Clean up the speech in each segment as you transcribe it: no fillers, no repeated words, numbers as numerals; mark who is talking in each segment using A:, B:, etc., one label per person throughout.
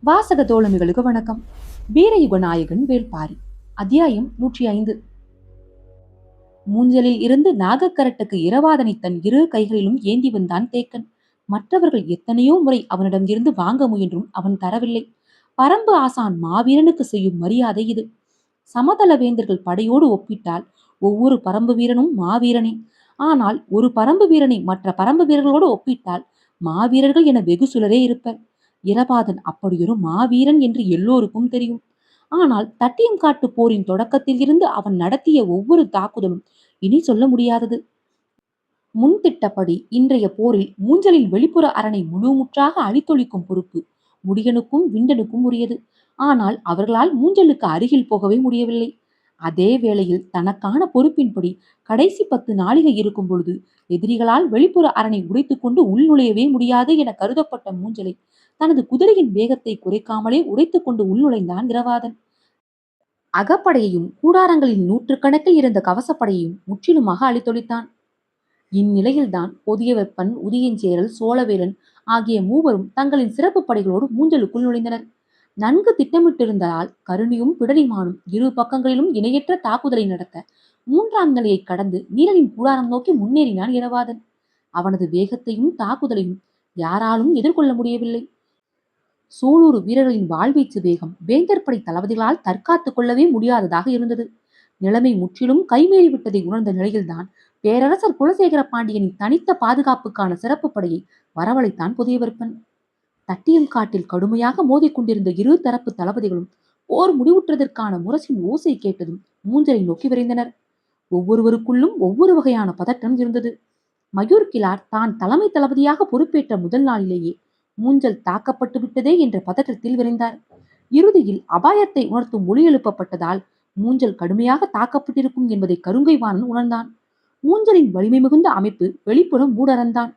A: வாசக தோழமைகளுக்கு வணக்கம். வீரயுக நாயகன் வேள்பாரி. அத்தியாயம் 105. மூஞ்சலில் இருந்து நாகக்கரட்டுக்கு இரவாதனை தன் இரு கைகளிலும் ஏந்தி வந்தான் தேக்கன். மற்றவர்கள் எத்தனையோ முறை அவனிடம் இருந்து வாங்க முயன்றும் அவன் தரவில்லை. பரம்பு ஆசான் மாவீரனுக்கு செய்யும் மரியாதை இது. சமதள வேந்தர்கள் படையோடு ஒப்பிட்டால் ஒவ்வொரு பரம்பு வீரனும் மாவீரனே. ஆனால் ஒரு பரம்பு வீரனை மற்ற பரம்பு வீரர்களோடு ஒப்பிட்டால் மாவீரர்கள் என வெகு சிலரே இருப்பர். இரபாதன் அப்படியொரு மாவீரன் என்று எல்லோருக்கும் தெரியும். ஆனால் தட்டியங்காட்டு போரின் தொடக்கத்தில் இருந்து அவன் நடத்திய ஒவ்வொரு தாக்குதலும் இனி சொல்ல முடியாதது. முன்திட்டப்படி இன்றைய போரில் மூஞ்சலில் வெளிப்புற அரணை முழுமுற்றாக அழித்தொழிக்கும் பொறுப்பு முடியனுக்கும் விண்டனுக்கும் உரியது. ஆனால் அவர்களால் மூஞ்சலுக்கு அருகில் போகவே முடியவில்லை. அதே வேளையில் தனக்கான பொறுப்பின்படி கடைசி 10 நாளிகை இருக்கும் பொழுது எதிரிகளால் வெளிப்புற அரணை உடைத்துக் கொண்டு உள்நுழையவே முடியாது என கருதப்பட்ட மூஞ்சலை தனது குதிரையின் வேகத்தை குறைக்காமலே உடைத்துக் கொண்டு உள்நுழைந்தான் இரவாதன். அகப்படையையும் கூடாரங்களில் நூற்றுக்கணக்கில் இருந்த கவசப்படையையும் முற்றிலுமாக அழித்தொழித்தான். இந்நிலையில்தான் பொதிய வெப்பன், உதியஞ்சேரல், சோழவேலன் ஆகிய மூவரும் தங்களின் சிறப்பு படைகளோடு மூஞ்சலுக்குள் நுழைந்தனர். நன்கு திட்டமிட்டிருந்ததால் கருணியும் பிடரிமானும் இரு பக்கங்களிலும் இணையற்ற தாக்குதலை நடத்த 3ஆம் நிலையை கடந்து வீரனின் கூடாரம் நோக்கி முன்னேறினான் இரவாதன். அவனது வேகத்தையும் தாக்குதலையும் யாராலும் எதிர்கொள்ள முடியவில்லை. சூலூர் வீரர்களின் வாழ்வீச்சு வேகம் வேந்தர் படை தளபதிகளால் தற்காத்துக் கொள்ளவே முடியாததாக இருந்தது. நிலைமை முற்றிலும் கைமீறிவிட்டதை உணர்ந்த நிலையில்தான் பேரரசர் குலசேகர பாண்டியனின் தனித்த பாதுகாப்புக்கான சிறப்பு படையை வரவழைத்தான் புதியவர்ப்பன். தட்டியங்காட்டில் கடுமையாக மோதிக்கொண்டிருந்த இரு தரப்பு தளபதிகளும் போர் முடிவுற்றதற்கான முரசின் ஓசை கேட்டதும் மூஞ்சலை நோக்கி விரைந்தனர். ஒவ்வொருவருக்குள்ளும் ஒவ்வொரு வகையான பதட்டம் இருந்தது. மயூர் கிழார் தான் தலைமை தளபதியாக பொறுப்பேற்ற முதல் நாளிலேயே மூஞ்சல் தாக்கப்பட்டு விட்டதே என்ற பதற்றத்தில் விரைந்தார். இறுதியில் அபாயத்தை உணர்த்தும் ஒளி எழுப்பப்பட்டதால் மூஞ்சல் கடுமையாக தாக்கப்பட்டிருக்கும் என்பதை கருங்கைவாணன் உணர்ந்தான். மூஞ்சலின் வலிமை மிகுந்த அமைப்பு வெளிப்புறம் மூடறந்தான்.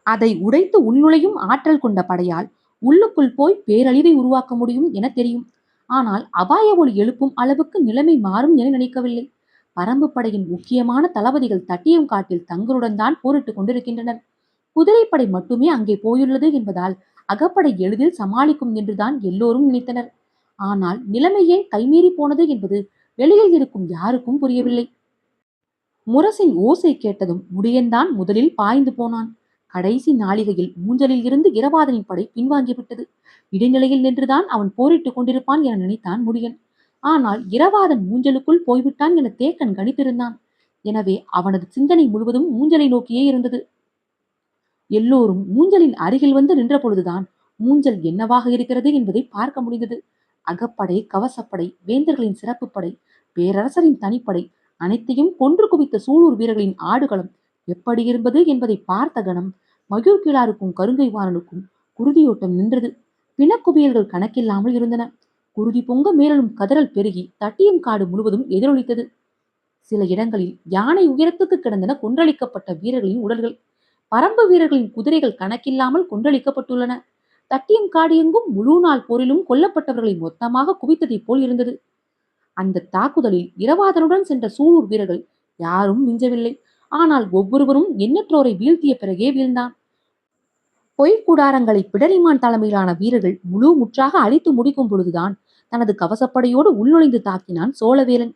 A: அதை உடைத்து உள்நுழையும் ஆற்றல் கொண்ட படையால் உள்ளுக்குள் போய் பேரழிவை உருவாக்க முடியும் என தெரியும். ஆனால் அபாய ஒளி எழுப்பும் அளவுக்கு நிலைமை மாறும் என நினைக்கவில்லை. பரம்பு படையின் முக்கியமான தளபதிகள் தட்டியங்காட்டில் தங்களுடன் தான் போரிட்டுக் கொண்டிருக்கின்றனர். குதிரைப்படை மட்டுமே அங்கே போயுள்ளது என்பதால் அகப்படை எளிதில் சமாளிக்கும் என்றுதான் எல்லோரும் நினைத்தனர். ஆனால் நிலைமை ஏன் கைமீறி போனது என்பது வெளியில் இருக்கும் யாருக்கும் புரியவில்லை. முரசின் ஓசை கேட்டதும் முடியன்தான் முதலில் பாய்ந்து போனான். கடைசி நாளிகையில் மூஞ்சலில் இருந்து இரவாதனின் படை பின்வாங்கிவிட்டது. இடைநிலையில் நின்றுதான் அவன் போரிட்டுக் கொண்டிருப்பான் என நினைத்தான் முடியன். ஆனால் இரவாதன் மூஞ்சலுக்குள் போய்விட்டான் என தேக்கன் கணித்திருந்தான். எனவே அவனது சிந்தனை முழுவதும் மூஞ்சலை நோக்கியே இருந்தது. எல்லோரும் மூஞ்சலின் அருகில் வந்து நின்ற பொழுதுதான் மூஞ்சல் என்னவாக இருக்கிறது என்பதை பார்க்க முடிந்தது. அகப்படை, கவசப்படை, வேந்தர்களின் சிறப்பு படை, பேரரசரின் தனிப்படை அனைத்தையும் கொன்று குவித்த சூலூர் வீரர்களின் ஆடுகளம் எப்படி இருந்தது என்பதை பார்த்த கணம் மயூர் கிழாருக்கும் கருங்கைவாணனுக்கும் குருதியோட்டம் நின்றது. பிணக்குவியல்கள் கணக்கில்லாமல் இருந்தன. குருதி பொங்க மேலும் கதறல் பெருகி தட்டியங்காடு முழுவதும் எதிரொலித்தது. சில இடங்களில் யானை உயரத்துக்கு கிடந்தன கொன்றளிக்கப்பட்ட வீரர்களின் உடல்கள். பரம்பு வீரர்களின் குதிரைகள் கணக்கில்லாமல் கொன்றளிக்கப்பட்டுள்ளன. தட்டியங்காடு எங்கும் முழு நாள் போரிலும் கொல்லப்பட்டவர்களை மொத்தமாக குவித்ததைப் போல் இருந்தது. அந்த தாக்குதலில் இரவாதனுடன் சென்ற சூலூர் வீரர்கள் யாரும் மிஞ்சவில்லை. ஆனால் ஒவ்வொருவரும் எண்ணற்றோரை வீழ்த்திய பிறகே வீழ்ந்தான். பொய்க்கூடாரங்களை பிடரிமான் தலைமையிலான வீரர்கள் முழு முற்றாக அழித்து முடிக்கும் பொழுதுதான் தனது கவசப்படையோடு உள்நுழைந்து தாக்கினான் சோழவேலன்.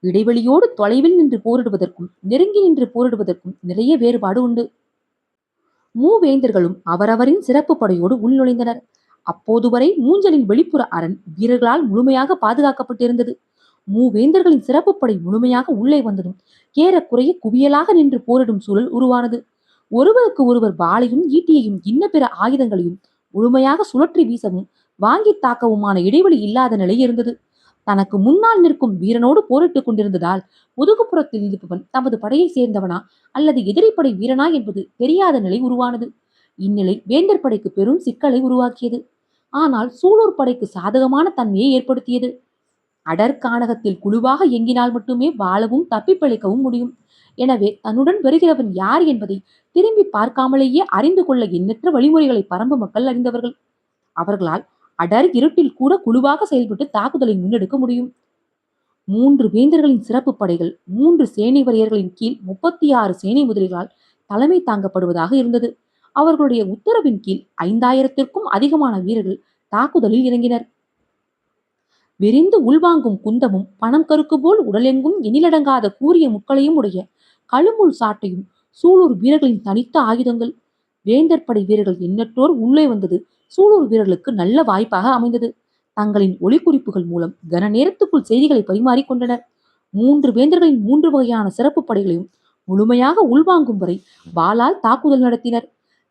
A: இடைவெளியோடு தொலைவில் நின்று போரிடுவதற்கும் நெருங்கி நின்று போரிடுவதற்கும் நிறைய வேறுபாடு உண்டு. மூவேந்தர்களும் அவரவரின் சிறப்பு படையோடு உள்நுழைந்தனர். அப்போது வரை மூஞ்சலின் வெளிப்புற அரண் வீரர்களால் முழுமையாக பாதுகாக்கப்பட்டிருந்தது. மூவேந்தர்களின் சிறப்பு படை முழுமையாக உள்ளே வந்ததும் ஏறக்குறைய குவியலாக நின்று போரிடும் சூழல் உருவானது. ஒருவருக்கு ஒருவர் வாளையும் ஈட்டியையும் இன்ன பிற ஆயுதங்களையும் முழுமையாக சுழற்றி வீசவும் வாங்கி தாக்கவுமான இடைவெளி இல்லாத நிலை இருந்தது. தனக்கு முன்னால் நிற்கும் வீரனோடு போரிட்டுக் கொண்டிருந்ததால் முதுகுப்புறத்தில் இருப்பவன் தமது படையை சேர்ந்தவனா அல்லது எதிரிப்படை வீரனா என்பது தெரியாத நிலை உருவானது. இந்நிலை வேந்தர் படைக்கு பெரும் சிக்கலை உருவாக்கியது. ஆனால் சூலூர் படைக்கு சாதகமான தன்மையை ஏற்படுத்தியது. அடற்கானகத்தில் குழுவாக எங்கினால் மட்டுமே வாழவும் தப்பிப்பிழைக்கவும் முடியும். எனவே தன்னுடன் வருகிறவன் யார் என்பதை திரும்பி பார்க்காமலேயே அறிந்து கொள்ள எண்ணற்ற வழிமுறைகளை பரம்பு மக்கள் அறிந்தவர்கள். அவர்களால் அடர் இருட்டில் கூட குழுவாக செயல்பட்டு தாக்குதலை முன்னெடுக்க முடியும். 3 வேந்தர்களின் சிறப்பு படைகள் 3 சேனை வரையர்களின் கீழ் 36 சேனை முதலிகளால் தலைமை தாங்கப்படுவதாக இருந்தது. அவர்களுடைய உத்தரவின் கீழ் 5000த்திற்கும் அதிகமான வீரர்கள் தாக்குதலில் இறங்கினர். விரிந்து உள்வாங்கும் குந்தமும் பணம் கருக்கு போல் உடலெங்கும் எண்ணிலடங்காத கூரிய முட்களையும் உடைய கழுமுள் சாட்டையும் சூலூர் வீரர்களின் தனித்த ஆயுதங்கள். வேந்தர் படை வீரர்கள் எண்ணற்றோர் உள்ளே வந்தது சூலூர் வீரர்களுக்கு நல்ல வாய்ப்பாக அமைந்தது. தங்களின் ஒளிக்குறிப்புகள் மூலம் கன நேரத்துக்குள் செய்திகளை பரிமாறிக்கொண்டனர். 3 வேந்தர்களின் 3 வகையான சிறப்பு படைகளையும் முழுமையாக உள்வாங்கும் வரை வாளால் தாக்குதல் நடத்தினர்.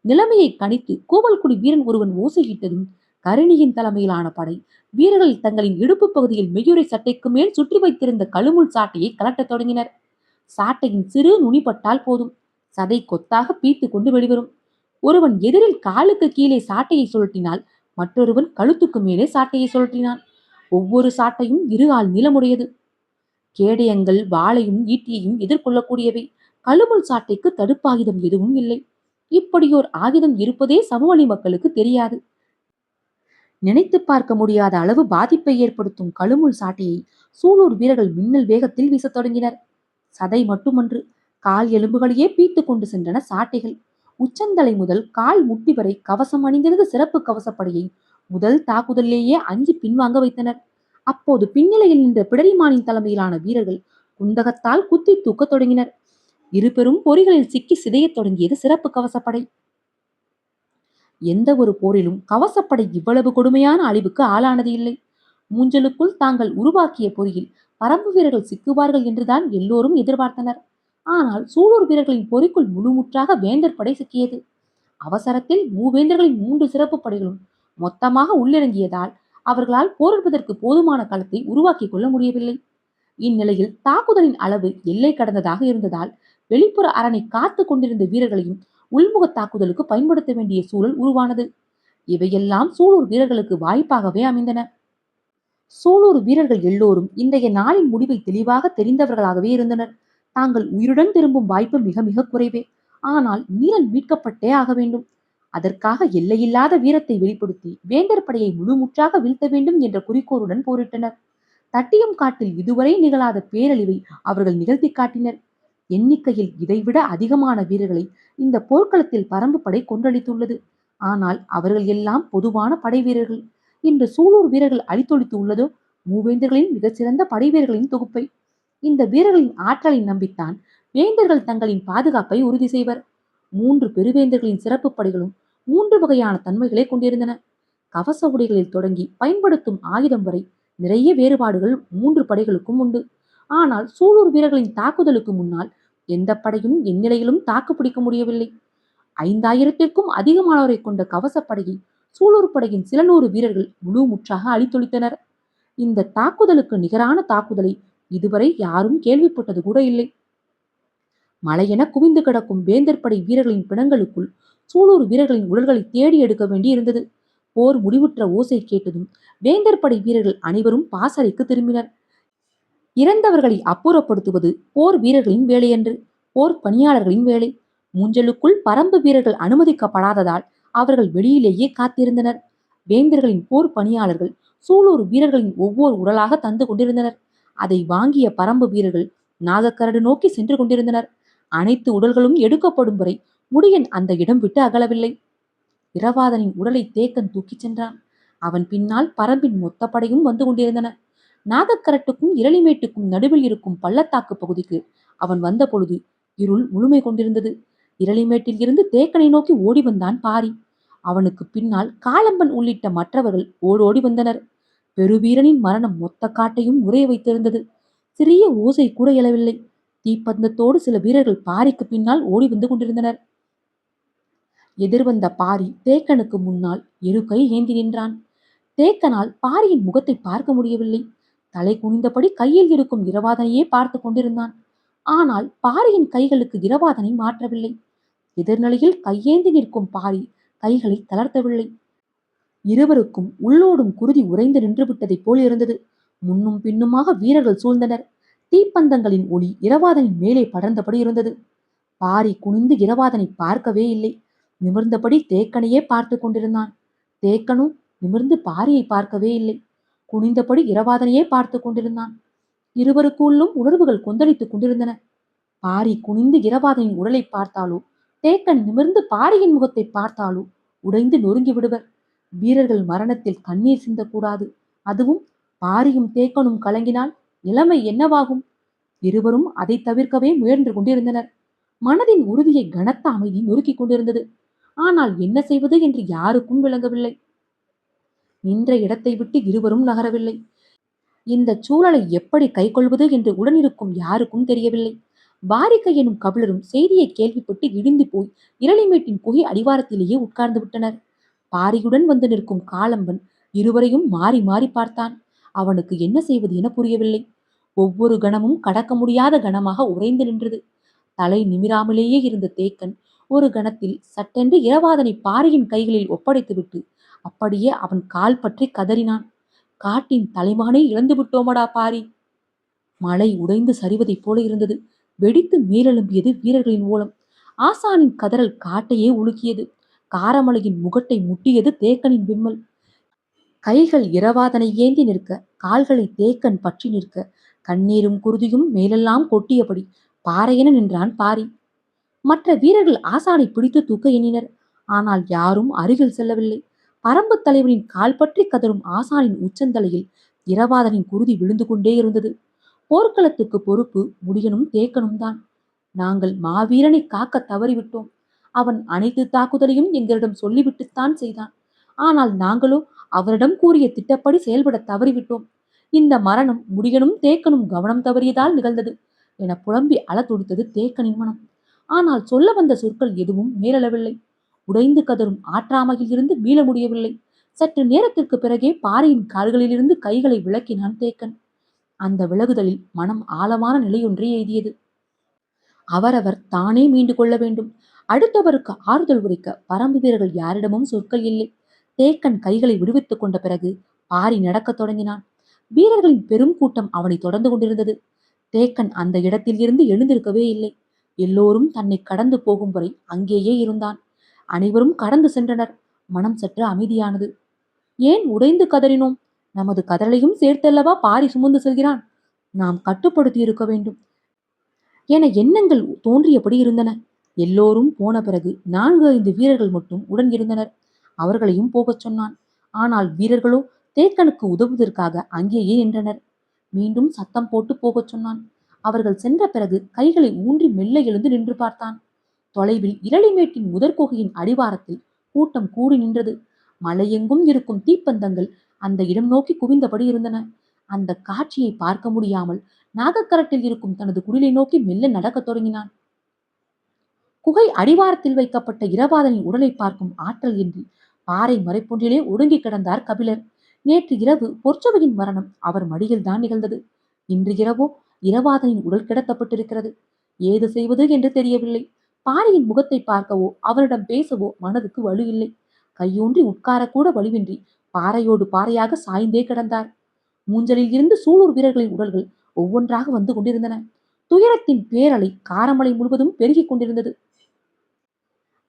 A: நிலைமையை கணித்து கோவல்குடி வீரன் ஒருவன் ஓசையிட்டதும் கருணியின் தலைமையிலான படை வீரர்கள் தங்களின் இடுப்பு பகுதியில் மெய்யுறை சட்டைக்கு மேல் சுற்றி வைத்திருந்த கழுமுள் சாட்டையை கலட்டத் தொடங்கினர். சாட்டையின் சிறு நுனிப்பட்டால் போதும், சதை கொத்தாக பீத்து கொண்டு வெளிவரும். ஒருவன் எதிரில் காலுக்கு கீழே சாட்டையை சுழற்றினால் மற்றொருவன் கழுத்துக்கு மேலே சாட்டையை சுழற்றினான். ஒவ்வொரு சாட்டையும் 2 கால் நீளமுடையது. கேடயங்கள் வாளையும் ஈட்டியையும் எதிர்கொள்ளக்கூடியவை. கழுமுள் சாட்டைக்கு தடுப்பாயுதம் எதுவும் இல்லை. இப்படியோர் ஆயுதம் இருப்பதே சமவெளி மக்களுக்கு தெரியாது. நினைத்து பார்க்க முடியாத அளவு பாதிப்பை ஏற்படுத்தும் கழுமுள் சாட்டையை சூலூர் வீரர்கள் மின்னல் வேகத்தில் வீசத் தொடங்கினர். சதை மட்டுமன்று, கால் எலும்புகளையே பீத்து கொண்டு சென்றன சாட்டைகள். உச்சந்தலை முதல் கால் முட்டி வரை கவசம் அணிந்திருந்த சிறப்பு கவசப்படையை முதல் தாக்குதலிலேயே அஞ்சி பின்வாங்க வைத்தனர். அப்போது பின்னிலையில் நின்ற பிடரிமானின் தலைமையிலான வீரர்கள் குந்தகத்தால் குத்தி தூக்கத் தொடங்கினர். 2 பெரும் பொறிகளில் சிக்கி சிதையத் தொடங்கியது சிறப்பு கவசப்படை. எந்த ஒரு போரிலும் கவசப்படை இவ்வளவு கொடுமையான அழிவுக்கு ஆளானது இல்லை. மூஞ்சலுக்குள் தாங்கள் உருவாக்கிய பொறியில் பரம்பு வீரர்கள் சிக்குவார்கள் என்றுதான் எல்லோரும் எதிர்பார்த்தனர். ஆனால் சூலூர் வீரர்களின் பொறிக்குள் முழுமுற்றாக வேந்தர் படை சிக்கியது. அவசரத்தில் மூவேந்தர்களின் 3 சிறப்பு படைகளும் மொத்தமாக உள்ளிறங்கியதால் அவர்களால் போரிடுவதற்கு போதுமான களத்தை உருவாக்கிக் கொள்ள முடியவில்லை. இந்நிலையில் தாக்குதலின் அளவு எல்லை கடந்ததாக இருந்ததால் வெளிப்புற அரணை காத்து கொண்டிருந்த வீரர்களையும் உள்முக தாக்குதலுக்கு பயன்படுத்த வேண்டிய சூழல் உருவானது. இவையெல்லாம் சூலூர் வீரர்களுக்கு வாய்ப்பாகவே அமைந்தன. சூலூர் வீரர்கள் எல்லோரும் இன்றைய நாளின் முடிவை தெளிவாக தெரிந்தவர்களாகவே இருந்தனர். தாங்கள் உயிருடன் திரும்பும் வாய்ப்பு மிக மிக குறைவே. ஆனால் வீரன் மீட்கப்பட்டே ஆக வேண்டும். அதற்காக எல்லையில்லாத வீரத்தை வெளிப்படுத்தி வேந்தர் படையை முழுமுற்றாக வீழ்த்த வேண்டும் என்ற குறிக்கோளுடன் போரிட்டனர். தட்டியம் காட்டில் இதுவரை நிகழாத பேரழிவை அவர்கள் நிகழ்த்தி காட்டினர். எண்ணிக்கையில் இதைவிட அதிகமான வீரர்களை இந்த போர்க்களத்தில் பரம்பு படை கொன்றளித்துள்ளது. ஆனால் அவர்கள் எல்லாம் பொதுவான படை வீரர்கள். இன்று சூலூர் வீரர்கள் அழித்தொழித்து உள்ளதோ மூவேந்தர்களின் மிகச்சிறந்த படை வீரர்களின் தொகுப்பை. இந்த வீரர்களின் ஆற்றலை நம்பித்தான் வேந்தர்கள் தங்களின் பாதுகாப்பை உறுதி செய்வர். 3 பெருவேந்தர்களின் சிறப்பு படைகளும் 3 வகையான தன்மைகளை கொண்டிருந்தன. கவச உடைகளில் தொடங்கி பயன்படுத்தும் ஆயுதம் வரை நிறைய வேறுபாடுகள் 3 படைகளுக்கும் உண்டு. ஆனால் சூலூர் வீரர்களின் தாக்குதலுக்கு முன்னால் எந்த படையும் எந்நிலையிலும் தாக்கு பிடிக்க முடியவில்லை. 5000த்திற்கும் அதிகமானோரை கொண்ட கவசப்படையை சூலூர் படையின் சில 100 வீரர்கள் முழு முற்றாக அழித்தொழித்தனர். இந்த தாக்குதலுக்கு நிகரான தாக்குதலை இதுவரை யாரும் கேள்விப்பட்டது கூட இல்லை. மலையென குவிந்து கிடக்கும் வேந்தர் படை வீரர்களின் பிணங்களுக்குள் சூலூர் வீரர்களின் உடல்களை தேடி எடுக்க வேண்டி இருந்தது. போர் முடிவுற்ற ஓசை கேட்டதும் வேந்தர் படை வீரர்கள் அனைவரும் பாசறைக்கு திரும்பினர். இறந்தவர்களை அப்புறப்படுத்துவது போர் வீரர்களின் வேலையன்று, போர் பணியாளர்களின் வேலை. மூஞ்சலுக்குள் பரம்பு வீரர்கள் அனுமதிக்கப்படாததால் அவர்கள் வெளியிலேயே காத்திருந்தனர். வேந்தர்களின் போர் பணியாளர்கள் சூலூர் வீரர்களின் ஒவ்வொரு உடலாக தந்து கொண்டிருந்தனர். அதை வாங்கிய பரம்பு வீரர்கள் நாகக்கரடு நோக்கி சென்று கொண்டிருந்தனர். அனைத்து உடல்களும் எடுக்கப்படும் வரை முடியன் அந்த இடம் விட்டு அகலவில்லை. இரவாதனின் உடலை தேக்கன் தூக்கிச் சென்றான். அவன் பின்னால் பரம்பின் மொத்த படையும் வந்து கொண்டிருந்தன. நாகக்கரட்டுக்கும் இரளிமேட்டுக்கும் நடுவில் இருக்கும் பள்ளத்தாக்கு பகுதிக்கு அவன் வந்த பொழுது இருள் முழுமை கொண்டிருந்தது. இரளிமேட்டில் இருந்து தேக்கனை நோக்கி ஓடி வந்தான் பாரி. அவனுக்கு பின்னால் காளம்பன் உள்ளிட்ட மற்றவர்கள் ஓடோடி வந்தனர். பெருவீரனின் மரணம் மொத்த காட்டையும் உறைய வைத்திருந்தது. சிறிய ஓசை கூட எழவில்லை. தீப்பந்தத்தோடு சில வீரர்கள் பாரிக்கு பின்னால் ஓடி வந்து கொண்டிருந்தனர். எதிர்வந்த பாரி தேக்கனுக்கு முன்னால் 2 கை ஏந்தி நின்றான். தேக்கனால் பாரியின் முகத்தை பார்க்க முடியவில்லை. தலை குனிந்தபடி கையில் இருக்கும் இரவாதனையே பார்த்து கொண்டிருந்தான். ஆனால் பாரியின் கைகளுக்கு இரவாதனை மாற்றவில்லை. எதிர்நிலையில் கையேந்தி நிற்கும் பாரி கைகளை தளர்த்தவில்லை. இருவருக்கும் உள்ளோடும் குருதி உறைந்து நின்றுவிட்டதைப் போல் இருந்தது. முன்னும் பின்னுமாக வீரர்கள் சூழ்ந்தனர். தீப்பந்தங்களின் ஒளி இரவாதனின் மேலே படர்ந்தபடி இருந்தது. பாரி குனிந்து இரவாதனை பார்க்கவே இல்லை. நிமிர்ந்தபடி தேக்கனையே பார்த்து கொண்டிருந்தான். தேக்கனும் நிமிர்ந்து பாரியை பார்க்கவே இல்லை. குனிந்தபடி இரவாதனையே பார்த்து கொண்டிருந்தான். இருவருக்குள்ளும் உணர்வுகள் கொந்தளித்துக் கொண்டிருந்தன. பாரி குனிந்து இரவாதனின் உடலை பார்த்தாலோ, தேக்கன் நிமிர்ந்து பாரியின் முகத்தை பார்த்தாலோ உடைந்து நொறுங்கி விடுவர். வீரர்கள் மரணத்தில் கண்ணீர் சிந்தக்கூடாது. அதுவும் பாரியும் தேக்கனும் கலங்கினால் நிலைமை என்னவாகும்? இருவரும் அதை தவிர்க்கவே முயன்று கொண்டிருந்தனர். மனதின் உறுதியை கனத்த அமைதி நொறுக்கிக் கொண்டிருந்தது. ஆனால் என்ன செய்வது என்று யாருக்கும் விளங்கவில்லை. நின்ற இடத்தை விட்டு இருவரும் நகரவில்லை. இந்த சூழலை எப்படி கைக்கொள்வது என்று உடனிருக்கும் யாருக்கும் தெரியவில்லை. வாரிகை எனும் கபிலரும் செய்தியை கேள்விப்பட்டு இடிந்து போய் இரளிமேட்டின் குகை அடிவாரத்திலேயே உட்கார்ந்து விட்டனர். பாரியுடன் வந்து நிற்கும் காலம்பன் இருவரையும் மாறி மாறி பார்த்தான். அவனுக்கு என்ன செய்வது என புரியவில்லை. ஒவ்வொரு கணமும் கடக்க முடியாத கணமாக உறைந்து நின்றது. தலை நிமிராமலேயே இருந்த தேக்கன் ஒரு கணத்தில் சட்டென்று இரவாதனை பாரியின் கைகளில் ஒப்படைத்துவிட்டு அப்படியே அவன் கால் பற்றி கதறினான். காட்டின் தலைமானை இழந்து விட்டோமடா பாரி! மலை உடைந்து சரிவதைப் போல இருந்தது. வெடித்து மேலெழும்பியது வீரர்களின் ஓலம். ஆசானின் கதறல் காட்டையே உலுக்கியது. காரமலையின் முகட்டை முட்டியது தேக்கனின் விம்மல். கைகள் இரவாதனை ஏந்தி நிற்க, கால்களை தேக்கன் பற்றி நிற்க, கண்ணீரும் குருதியும் மேலெல்லாம் கொட்டியபடி பாறையென நின்றான் பாரி. மற்ற வீரர்கள் ஆசானை பிடித்து தூக்க எண்ணினர். ஆனால் யாரும் அருகில் செல்லவில்லை. பரம்பு தலைவனின் கால் பற்றி கதரும் ஆசானின் உச்சந்தலையில் இரவாதனின் குருதி விழுந்து கொண்டே இருந்தது. போர்க்களத்துக்கு பொறுப்பு முடியனும் தேக்கனும் தான். நாங்கள் மாவீரனை காக்க தவறிவிட்டோம். அவன் அனைத்து தாக்குதலையும் எங்களிடம் சொல்லிவிட்டுத்தான் செய்தான். ஆனால் நாங்களோ அவரிடம் கூறிய திட்டப்படி செயல்பட தவறிவிட்டோம். இந்த மரணம் முடியனும் தேக்கனும் கவனம் தவறியதால் நிகழ்ந்தது என புலம்பி அழ துடித்தது தேக்கனின் மனம். ஆனால் சொல்ல வந்த சொற்கள் எதுவும் மேலெழவில்லை. உடைந்து கதரும் ஆற்றாமையில் இருந்து மீள முடியவில்லை. சற்று நேரத்திற்கு பிறகே பாறையின் கால்களிலிருந்து கைகளை விளக்கினான் தேக்கன். அந்த விலகுதலில் மனம் ஆழமான நிலையொன்றை எய்தியது. அவரவர் தானே மீண்டு கொள்ள வேண்டும். அடுத்தவருக்கு ஆறுதல் உரைக்க பரம்பு வீரர்கள் யாரிடமும் சொற்கள் இல்லை. தேக்கன் கைகளை விடுவித்துக் கொண்ட பிறகு பாரி நடக்கத் தொடங்கினான். வீரர்களின் பெரும் கூட்டம் அவனை தொடர்ந்து கொண்டிருந்தது. தேக்கன் அந்த இடத்தில் இருந்து எழுந்திருக்கவே இல்லை. எல்லோரும் தன்னை கடந்து போகும் வரை அங்கேயே இருந்தான். அனைவரும் கடந்து சென்றனர். மனம் சற்று அமைதியானது. ஏன் உடைந்து கதறினோம்? நமது கதறலையும் சேர்த்தல்லவா பாரி சுமந்து செல்கிறான். நாம் கட்டுப்படுத்தி இருக்க வேண்டும் என எண்ணங்கள் தோன்றியபடி இருந்தன. எல்லோரும் போன பிறகு 4-5 வீரர்கள் மட்டும் உடன் இருந்தனர். அவர்களையும் போகச் சொன்னான். ஆனால் வீரர்களோ தேக்கனுக்கு உதவுவதற்காக அங்கேயே நின்றனர். மீண்டும் சத்தம் போட்டு போகச் சொன்னான். அவர்கள் சென்ற பிறகு கைகளை ஊன்றி மெல்ல எழுந்து நின்று பார்த்தான். தொலைவில் இரளிமேட்டின் முதற்குகையின் அடிவாரத்தில் கூட்டம் கூடி நின்றது. மலையெங்கும் இருக்கும் தீப்பந்தங்கள் அந்த இடம் நோக்கி குவிந்தபடி இருந்தன. அந்த காட்சியை பார்க்க முடியாமல் நாகக்கரட்டில் இருக்கும் தனது குடிலை நோக்கி மெல்ல நடக்கத் தொடங்கினான். குகை அடிவாரத்தில் வைக்கப்பட்ட இரவாதனின் உடலை பார்க்கும் ஆற்றல் இன்றி பாறை மறைப்பொன்றிலே ஒடுங்கி கிடந்தார் கபிலர். நேற்று இரவு பொற்சவையின் மரணம் அவர் மடியில்தான் நிகழ்ந்தது. இன்று இரவோ இரவாதனின் உடல் கிடத்தப்பட்டிருக்கிறது. ஏது செய்வது என்று தெரியவில்லை. பாரியின் முகத்தை பார்க்கவோ அவரிடம் பேசவோ மனதுக்கு வலு இல்லை. கையூன்றி உட்காரக்கூட வலுவின்றி பாறையோடு பாறையாக சாய்ந்தே கிடந்தார். மூஞ்சலில் இருந்து சூலூர் வீரர்களின் உடல்கள் ஒவ்வொன்றாக வந்து கொண்டிருந்தன. துயரத்தின் பேரலை காரமலை முழுவதும் பெருகிக் கொண்டிருந்தது.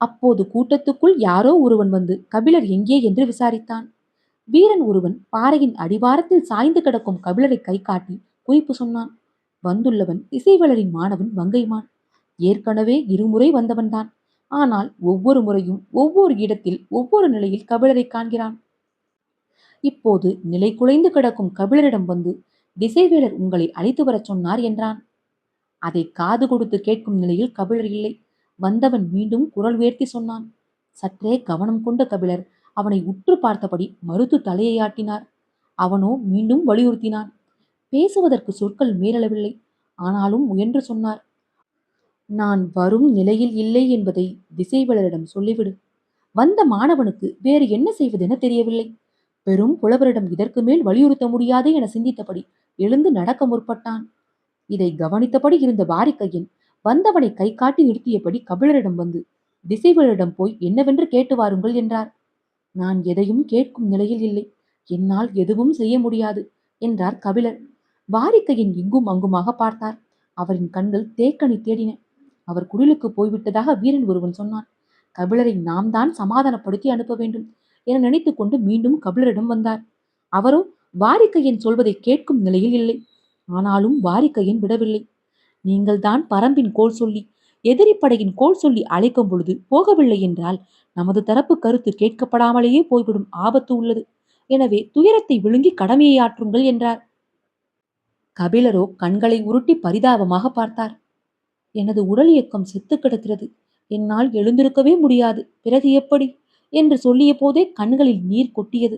A: அப்போது கூட்டத்துக்குள் யாரோ ஒருவன் வந்து கபிலர் எங்கே என்று விசாரித்தான். வீரன் ஒருவன் பாறையின் அடிவாரத்தில் சாய்ந்து கிடக்கும் கபிலரை கை காட்டி குறிப்பு சொன்னான். வந்துள்ளவன் இசைவலரின் மாணவன் வங்கைமான். ஏற்கனவே இருமுறை வந்தவன்தான். ஆனால் ஒவ்வொரு முறையும் ஒவ்வொரு இடத்தில் ஒவ்வொரு நிலையில் கபிலரை காண்கிறான். இப்போது நிலை குலைந்து கிடக்கும் கபிலரிடம் வந்து திசைவேலர் உங்களை அழைத்து வரச் சொன்னார் என்றான். அதை காது கொடுத்து கேட்கும் நிலையில் கபிலர் இல்லை. வந்தவன் மீண்டும் குரல் உயர்த்தி சொன்னான். சற்றே கவனம் கொண்ட கபிலர் அவனை உற்று பார்த்தபடி மறுத்து தலையை ஆட்டினார். அவனோ மீண்டும் வலியுறுத்தினான். பேசுவதற்கு சொற்கள் மேலளவில்லை. ஆனாலும் முயன்று சொன்னார். நான் வரும் நிலையில் இல்லை என்பதை திசைவேலரிடம் சொல்லிவிடு. வந்த மாணவனுக்கு வேறு என்ன செய்வதென தெரியவில்லை. பெரும் புலவரிடம் இதற்கு மேல் வலியுறுத்த முடியாது என சிந்தித்தபடி எழுந்து நடக்க முற்பட்டான். இதை கவனித்தபடி இருந்த வாரிக்கையன் வந்தவனை கை காட்டி நிறுத்தியபடி கபிலரிடம் வந்து திசைவேலரிடம் போய் என்னவென்று கேட்டு வாருங்கள் என்றார். நான் எதையும் கேட்கும் நிலையில் இல்லை. என்னால் எதுவும் செய்ய முடியாது என்றார் கபிலர். வாரிக்கையன் இங்கும் அங்குமாக பார்த்தார். அவரின் கண்கள் தேக்கனை தேடின. அவர் குடிலுக்கு போய்விட்டதாக வீரன் ஒருவன் சொன்னான். கபிலரை நாம் தான் சமாதானப்படுத்தி அனுப்ப வேண்டும் என நினைத்து கொண்டு மீண்டும் கபிலரிடம் வந்தார். அவரோ வாரிக்கையன் சொல்வதை கேட்கும் நிலையில் இல்லை. ஆனாலும் வாரிக்கையன் விடவில்லை. நீங்கள் தான் பரம்பின் கோல் சொல்லி எதிரி படையின் கோல் சொல்லி அழைக்கும் பொழுது போகவில்லை என்றால் நமது தரப்பு கருத்து கேட்கப்படாமலேயே போய்விடும் ஆபத்து உள்ளது. எனவே துயரத்தை விழுங்கி கடமையை ஆற்றுங்கள் என்றார். கபிலரோ கண்களை உருட்டி பரிதாபமாக பார்த்தார். எனது உடல் இயக்கம் செத்து கிடக்கிறது. என்னால் எழுந்திருக்கவே முடியாது. பிறகு எப்படி என்று சொல்லிய போதே கண்களில் நீர் கொட்டியது.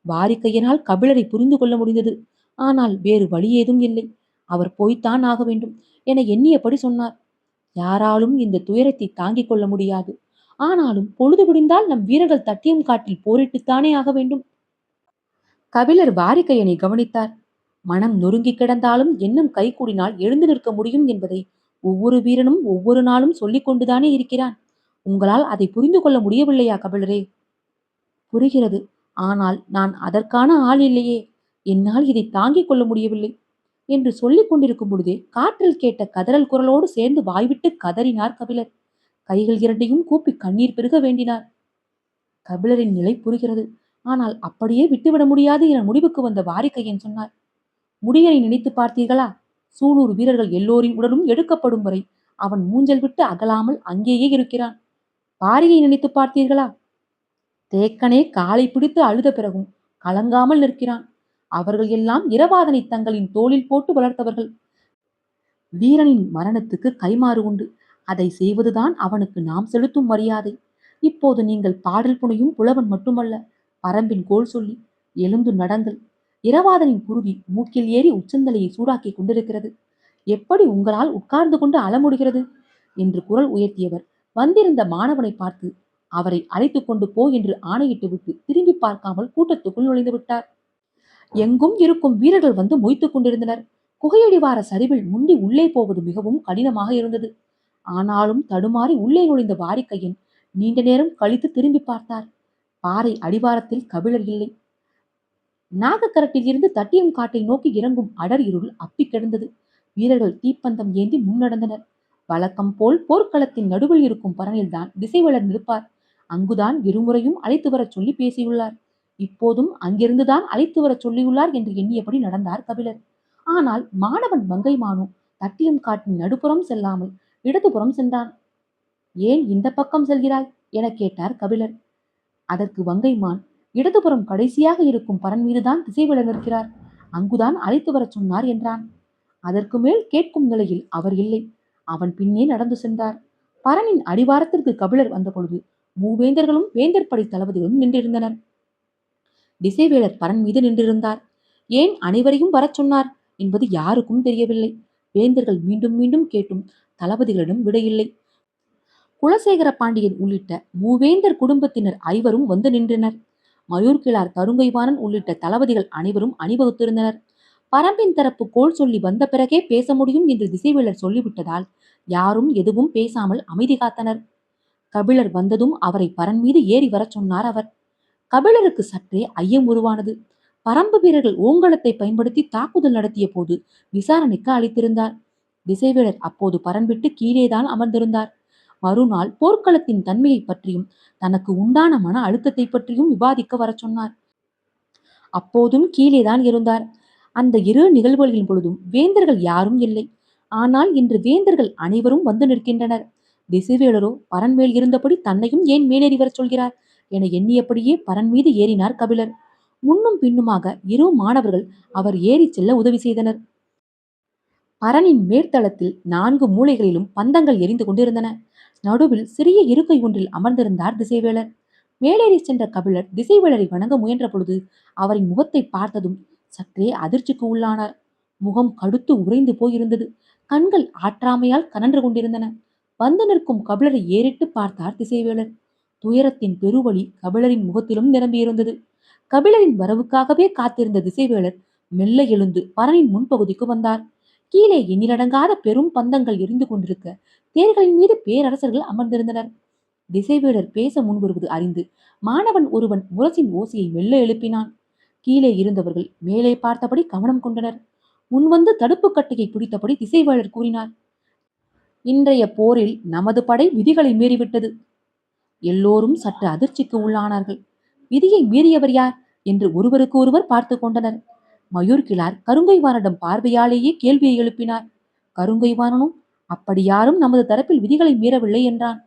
A: வாரிக்கையனால் கபிலரை புரிந்து கொள்ள முடிந்தது. ஆனால் வேறு வழி ஏதும் இல்லை. அவர் போய்த்தான் ஆக வேண்டும் என எண்ணியபடி சொன்னார். யாராலும் இந்த துயரத்தை தாங்கிக் கொள்ள முடியாது. ஆனாலும் பொழுது விடிந்தால் நம் வீரர்கள் தட்டியம் காட்டில் போரிட்டுத்தானே ஆக வேண்டும். கபிலர் வாரிக்கையனை கவனித்தார். மனம் நொறுங்கி கிடந்தாலும் எண்ணம் கைகூடினால் எழுந்து நிற்க முடியும் என்பதை ஒவ்வொரு வீரனும் ஒவ்வொரு நாளும் சொல்லிக் கொண்டுதானே இருக்கிறான். உங்களால் அதை புரிந்து கொள்ள முடியவில்லையா கபிலரே? புரிகிறது. ஆனால் நான் அதற்கான ஆள் இல்லையே. என்னால் இதை தாங்கிக் கொள்ள முடியவில்லை என்று சொல்லிக் கொண்டிருக்கும் பொழுதே காற்றில் கேட்ட கதறல் குரலோடு சேர்ந்து வாய்விட்டு கதறினார் கபிலர். கைகள் இரண்டையும் கூப்பி கண்ணீர் பெருக வேண்டினார். கபிலரின் நிலை புரிகிறது. ஆனால் அப்படியே விட்டுவிட முடியாது என முடிவுக்கு வந்த வாரிக்கையன் சொன்னார். முடியனை நினைத்து பார்த்தீர்களா? சூலூர் வீரர்கள் எல்லோரின் உடலும் எடுக்கப்படும் வரை அவன் மூஞ்சல் விட்டு அகலாமல் அங்கேயே இருக்கிறான். பாரியை நினைத்து பார்த்தீர்களா? தேக்கனே காலை பிடித்து அழுத பிறகும் கலங்காமல் நிற்கிறான். அவர்கள் எல்லாம் இரவாதனை தங்களின் தோளில் போட்டு வளர்த்தவர்கள். வீரனின் மரணத்துக்கு கைமாறு உண்டு. அதை செய்வதுதான் அவனுக்கு நாம் செலுத்தும் மரியாதை. இப்போது நீங்கள் பாடல் புனையும் புலவன் மட்டுமல்ல, பரம்பின் கோல் சொல்லி எழுந்து நடங்கள். இரவாதனின் குருதி மூக்கில் ஏறி உச்சந்தலையை சூடாக்கிக் கொண்டிருக்கிறது. எப்படி உங்களால் உட்கார்ந்து கொண்டு அழ முடிகிறது என்று குரல் உயர்த்தியவர் வந்திருந்த மாணவனை பார்த்து அவரை அழைத்துக் கொண்டு போ என்று ஆணையிட்டு விட்டு திரும்பி பார்க்காமல் கூட்டத்துக்குள் நுழைந்து விட்டார். எங்கும் இருக்கும் வீரர்கள் வந்து மொய்த்துக் கொண்டிருந்தனர். குகையடிவார சரிவில் முண்டி உள்ளே போவது மிகவும் கடினமாக இருந்தது. ஆனாலும் தடுமாறி உள்ளே நுழைந்த வாரிக்கையன் நீண்ட நேரம் கழித்து திரும்பி பார்த்தார். பாறை அடிவாரத்தில் கபிலர் இல்லை. நாகக்கரட்டில் இருந்து தட்டியம் காட்டை நோக்கி இறங்கும் அடர் இருள் அப்பி கிடந்தது. வீரர்கள் தீப்பந்தம் ஏந்தி முன்னடந்தனர். வழக்கம் போல் போர்க்களத்தின் நடுவில் இருக்கும் பரனில்தான் திசைவேளர் நிற்பார். அங்குதான் இருமுறையும் அழைத்து வரச் சொல்லி பேசியுள்ளார். இப்போதும் அங்கிருந்துதான் அழைத்து வரச் சொல்லியுள்ளார் என்று எண்ணியபடி நடந்தார் கபிலர். ஆனால் மாணவன் மங்கைமானோ தட்டியம் காட்டின் நடுப்புறம் செல்லாமல் இடதுபுறம் சென்றான். ஏன் இந்த பக்கம் செல்கிறாய் என கேட்டார் கபிலர். அதற்கு வங்கைமான், இடதுபுறம் கடைசியாக இருக்கும் பரன் மீதுதான் திசைவேளர் நிற்கிறார். அங்குதான் அழைத்து வரச் சொன்னார் என்றான். அதற்கு மேல் கேட்கும் நிலையில் அவர் இல்லை. அவன் பின்னே நடந்து சென்றார். பரனின் அடிவாரத்திற்கு கபிலர் வந்தபொழுது மூவேந்தர்களும் வேந்தர் படை தளபதிகளும் நின்றிருந்தனர். திசைவேளர் பரன் மீது நின்றிருந்தார். ஏன் அனைவரையும் வரச் சொன்னார் என்பது யாருக்கும் தெரியவில்லை. வேந்தர்கள் மீண்டும் மீண்டும் கேட்டும் தளபதிகளிடம் விடையில்லை. குலசேகர பாண்டியன் உள்ளிட்ட மூவேந்தர் குடும்பத்தினர் ஐவரும் வந்து நின்றனர். மயூர்கிழார் கருங்கைவாணன் உள்ளிட்ட தளபதிகள் அனைவரும் அணிவகுத்திருந்தனர். பரம்பின் தரப்பு கோல் சொல்லி வந்த பிறகே பேச முடியும் என்று திசைவேளர் சொல்லிவிட்டதால் யாரும் எதுவும் பேசாமல் அமைதி காத்தனர். கபிலர் வந்ததும் அவரை பரன் மீது ஏறி வரச் சொன்னார் அவர். கபிலருக்கு சற்றே ஐயம் உருவானது. பரம்பு வீரர்கள் ஓங்கலத்தை பயன்படுத்தி தாக்குதல் நடத்திய போது விசாரணைக்கு அழைத்திருந்தார். திசைவேளர் அப்போது பரன் விட்டு கீழேதான் அமர்ந்திருந்தார். மறுநாள் போர்க்களத்தின் தன்மையை பற்றியும் தனக்கு உண்டான மன அழுத்தத்தை பற்றியும் விவாதிக்க வரச் சொன்னார். அப்போதும் கீழேதான் இருந்தார். அந்த இரு நிகழ்வுகளின் பொழுதும் வேந்தர்கள் யாரும் இல்லை. ஆனால் இன்று வேந்தர்கள் அனைவரும் வந்து நிற்கின்றனர். திசைவேளரோ பரன் மேல் இருந்தபடி தன்னையும் ஏன் மேலேறி வரச் சொல்கிறார் என எண்ணியபடியே பரன் மீது ஏறினார் கபிலர். முன்னும் பின்னுமாக இரு மாணவர்கள் அவர் ஏறி செல்ல உதவி செய்தனர். பரனின் மேற்தளத்தில் 4 மூலைகளிலும் பந்தங்கள் எரிந்து கொண்டிருந்தன. நடுவில் சிறிய இருக்கை ஒன்றில் அமர்ந்திருந்தார் திசைவேளர். மேலேறி சென்ற கபிலர் திசைவேளரை வணங்க முயன்ற பொழுது அவரின் முகத்தை பார்த்ததும் சற்றே அதிர்ச்சிக்கு உள்ளானார். முகம் கடுத்து உறைந்து போயிருந்தது. கண்கள் ஆற்றாமையால் கனன்று கொண்டிருந்தன. வந்து நிற்கும் கபிலரை ஏறிட்டு பார்த்தார் திசைவேளர். துயரத்தின் பெருவழி கபிலரின் முகத்திலும் நிரம்பியிருந்தது. கபிலரின் வரவுக்காகவே காத்திருந்த திசைவேளர் மெல்ல எழுந்து பரனின் முன்பகுதிக்கு வந்தார். கீழே எண்ணிலடங்காத பெரும் பந்தங்கள் எரிந்து கொண்டிருக்க தேர்களின் மீது பேரரசர்கள் அமர்ந்திருந்தனர். திசைவேளர் பேச முன்வருவது அறிந்து மாணவன் ஒருவன் முரசின் ஓசையை மெல்ல எழுப்பினான். கீழே இருந்தவர்கள் மேலே பார்த்தபடி கவனம் கொண்டனர். முன்வந்து தடுப்பு கட்டையை பிடித்தபடி திசைவேளர் கூறினார். இன்றைய போரில் நமது படை விதிகளை மீறிவிட்டது. எல்லோரும் சற்று அதிர்ச்சிக்கு உள்ளானார்கள். விதியை மீறியவர் யார் என்று ஒருவருக்கு ஒருவர் பார்த்து கொண்டனர். மயூர்கிழார் கருங்கைவானிடம் பார்வையாலேயே கேள்வியை எழுப்பினார். கருங்கைவானனும் அப்படி யாரும் நமது தரப்பில் விதிகளை மீறவில்லை என்றான்.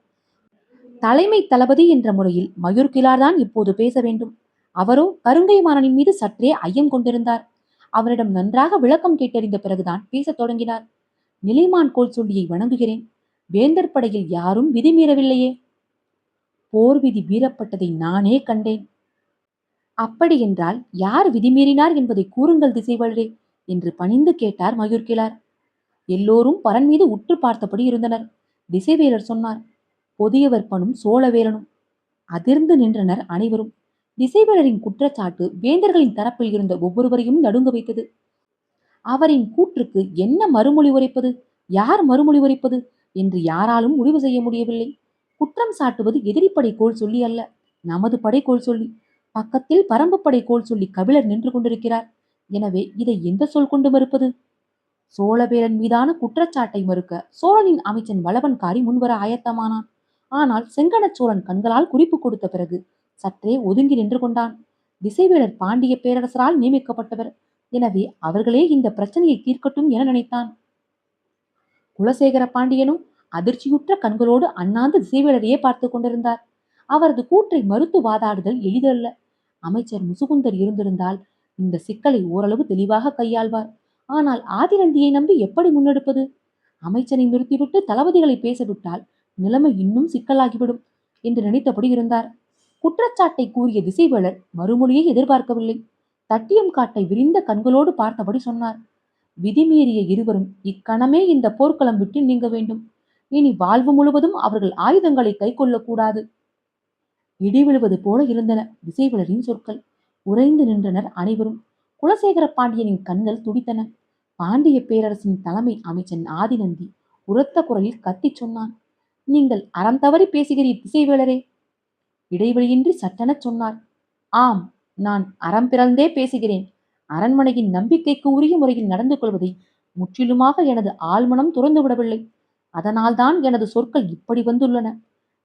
A: தலைமை தளபதி என்ற முறையில் மயூர் கிலார்தான் இப்போது பேச வேண்டும். அவரோ கருங்கை மாறனின் மீது சற்றே ஐயம் கொண்டிருந்தார். அவரிடம் நன்றாக விளக்கம் கேட்டறிந்த பிறகுதான் பேசத் தொடங்கினார். நிலைமான் கோல் சொல்லியை வணங்குகிறேன். வேந்தர் படையில் யாரும் விதி மீறவில்லையே. போர் விதி மீறப்பட்டதை நானே கண்டேன். அப்படியென்றால் யார் விதிமீறினார் என்பதை கூறுங்கள் திசைவேளரே என்று பணிந்து கேட்டார் மயூர்கிழார். எல்லோரும் பரன் மீது உற்று பார்த்தபடி இருந்தனர். திசைவேலர் சொன்னார், பொதியவர் பனும் சோழவேலனும். அதிர்ந்து நின்றனர் அனைவரும். திசைவேலரின் குற்றச்சாட்டு வேந்தர்களின் தரப்பில் இருந்த ஒவ்வொருவரையும் நடுங்க வைத்தது. அவரின் கூற்றுக்கு என்ன மறுமொழி உரைப்பது, யார் மறுமொழி உரைப்பது என்று யாராலும் முடிவு செய்ய முடியவில்லை. குற்றம் சாட்டுவது எதிரிப்படை கோல் சொல்லி அல்ல, நமது படை கோல் சொல்லி. பக்கத்தில் பரம்பு படை கோல் சொல்லி கபிலர் நின்று கொண்டிருக்கிறார். எனவே இதை எந்த சொல் கொண்டு மறுப்பது? சோழவேலன் மீதான குற்றச்சாட்டை மறுக்க சோழனின் அமைச்சன் வளவன்காரி முன்வர ஆயத்தமானான். ஆனால் செங்கன சோழன் கண்களால் குறிப்பு கொடுத்த பிறகு சற்றே ஒதுங்கி நின்று கொண்டான். திசைவேலர் பாண்டிய பேரரசரால் நியமிக்கப்பட்டவர். எனவே அவர்களே இந்த பிரச்சனையை தீர்க்கட்டும் என நினைத்தான். குலசேகர பாண்டியனும் அதிர்ச்சியுற்ற கண்களோடு அண்ணாந்து திசைவேலரையே பார்த்து கொண்டிருந்தார். அவரது கூற்றை மறுத்து வாதாடுதல் எளிதல்ல. அமைச்சர் முசுகுந்தர் இருந்திருந்தால் இந்த சிக்கலை ஓரளவு தெளிவாக கையாள்வார். ஆனால் ஆதிநந்தியை நம்பி எப்படி முன்னெடுப்பது? அமைச்சரை நிறுத்திவிட்டு தளபதிகளை பேசவிட்டால் நிலைமை இன்னும் சிக்கலாகிவிடும் என்று நினைத்தபடி இருந்தார். குற்றச்சாட்டை கூறிய திசைவேலர் மறுமொழியை எதிர்பார்க்கவில்லை. தட்டியம் காட்டை விரிந்த கண்களோடு பார்த்தபடி சொன்னார், விதிமீறிய இருவரும் இக்கணமே இந்த போர்க்களம் விட்டு நீங்க வேண்டும். இனி வாழ்வு முழுவதும் அவர்கள் ஆயுதங்களை கை கொள்ளக்கூடாது. இடி விழுவது போல இருந்தன திசைவேலரின் சொற்கள். உறைந்து நின்றனர் அனைவரும். குலசேகர பாண்டியனின் கண்கள் துடித்தன. பாண்டிய பேரரசின் தலைமை அமைச்சன் ஆதிநந்தி உரத்த குரலில் கத்திச் சொன்னான், நீங்கள் அறம் தவறி பேசுகிறீர் திசைவேலரே. இடைவெளியின்றி சட்டெனச் சொன்னார், ஆம், நான் அறம் பிறந்தே பேசுகிறேன். அரண்மனையின் நம்பிக்கைக்கு உரிய முறையில் நடந்து கொள்வதை முற்றிலுமாக எனது ஆழ்மனம் துறந்து விடவில்லை. அதனால்தான் எனது சொற்கள் இப்படி வந்துள்ளன.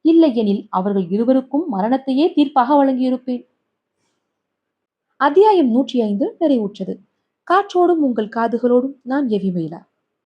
A: இல்லையெனில் அவர்கள் இருவருக்கும் மரணத்தையே தீர்ப்பாக வழங்கியிருப்பேன். அத்தியாயம் 105 நிறைவுற்றது. காற்றோடும் உங்கள் காதுகளோடும் நான் எவிமயிலா.